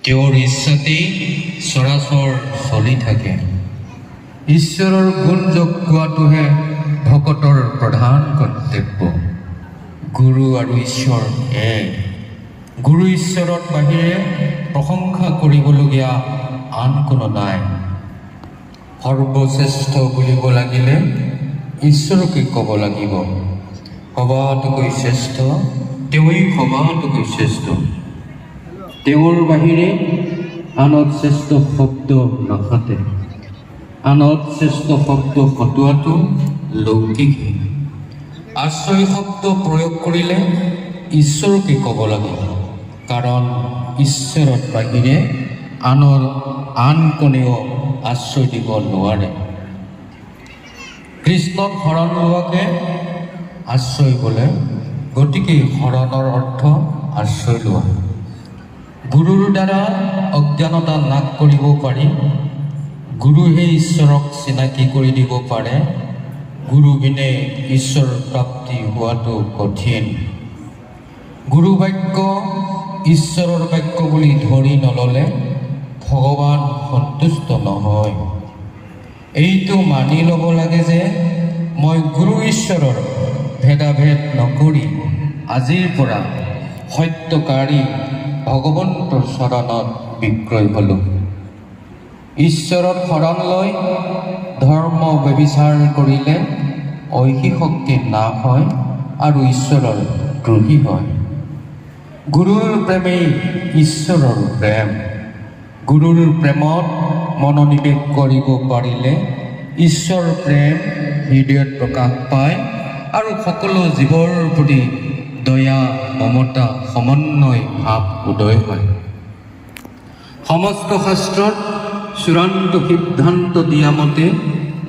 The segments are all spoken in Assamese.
তেওঁৰ ইচ্ছাতেই চৰাচৰ চলি থাকে। ঈশ্বৰৰ গুণ যোগ কোৱাটোহে ভকতৰ প্ৰধান কৰ্তব্য। গুৰু আৰু ঈশ্বৰ এক। গুৰু ঈশ্বৰৰ বাহিৰে প্ৰশংসা কৰিবলগীয়া আন কোনো নাই। সৰ্বশ্ৰেষ্ঠ বুলিব লাগিলে ঈশ্বৰকে ক'ব লাগিব। সবাতোকৈ শ্ৰেষ্ঠ তেওঁৱেই সবাতোকৈ শ্ৰেষ্ঠ। তেওঁৰ বাহিৰে আনত শ্ৰেষ্ঠ শব্দ নাখাতে। আনত শ্ৰেষ্ঠ শব্দ খটোৱাটো লৌকিকহে। আশ্ৰয় শব্দ প্ৰয়োগ কৰিলে ঈশ্বৰকে ক'ব লাগে, কাৰণ ঈশ্বৰৰ বাহিৰে আন কোনেও আশ্ৰয় দিব নোৱাৰে। কৃষ্ণক শৰণ লোৱাকে আশ্ৰয় বোলে, গতিকে শৰণৰ অৰ্থ আশ্ৰয় লোৱা। গুৰুৰ দ্বাৰা অজ্ঞানতা নাশ কৰিব পাৰি। গুৰুহে ঈশ্বৰক চিনাকি কৰি দিব পাৰে। গুৰু বিনে ঈশ্বৰ প্ৰাপ্তি হোৱাটো কঠিন। গুৰু বাক্য ঈশ্বৰৰ বাক্য বুলি ধৰি নল'লে ভগৱান সন্তুষ্ট নহয়। এইটো মানি ল'ব লাগে যে মই গুৰু ঈশ্বৰৰ ভেদাভেদ নকৰি আজিৰ পৰা সত্যকাৰী ভগৱন্তৰ চৰণত বিক্ৰয় হ'লোঁ। ঈশ্বৰৰ শৰণ লৈ ধৰ্ম ব্যভিচাৰ কৰিলে ঐহিক শক্তি নাশ হয় আৰু ঈশ্বৰৰ দ্ৰোহী হয়। গুৰুৰ প্ৰেমেই ঈশ্বৰৰ প্ৰেম। গুৰুৰ প্ৰেমত মনোনিৱেশ কৰিব পাৰিলে ঈশ্বৰ প্ৰেম হৃদয়ত প্ৰকাশ পায় আৰু সকলো জীৱৰ প্ৰতি দয়া মমতা সমন্বয় ভাৱ উদয় হয়। সমস্ত শাস্ত্ৰত চূড়ান্ত সিদ্ধান্ত দিয়া মতে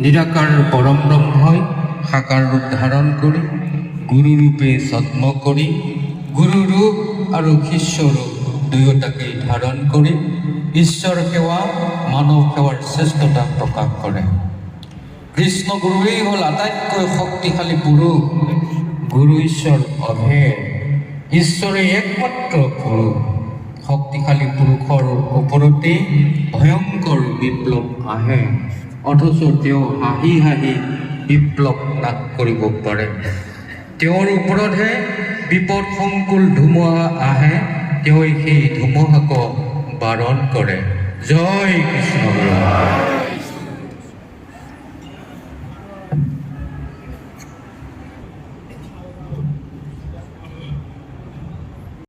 নিৰাকাৰ পৰম ব্ৰহ্মই সাকাৰ ৰূপ ধাৰণ কৰি গুৰুৰূপে জন্ম কৰি গুৰু ৰূপ আৰু শিষ্য ৰূপ দুয়োটাকেই ধাৰণ কৰি ঈশ্বৰ সেৱা মানৱ সেৱাৰ শ্ৰেষ্ঠতা প্ৰকাশ কৰে। কৃষ্ণ গুৰুৱেই হ'ল আটাইতকৈ শক্তিশালী পুৰুষ। গুৰু ঈশ্বৰ অভেদ। ঈশ্বৰেই একমাত্ৰ গুৰু। শক্তিশালী পুৰুষৰ ওপৰতেই ভয়ংকৰ বিপ্লৱ আহে, অথচ তেওঁ হাঁহি হাঁহি বিপ্লৱ নাশ কৰিব পাৰে। তেওঁৰ ওপৰতহে বিপদ সংকুল ধুমুহা আহে, তেওঁই সেই ধুমুহাক বাৰণ কৰে। জয় কৃষ্ণ গুৰু।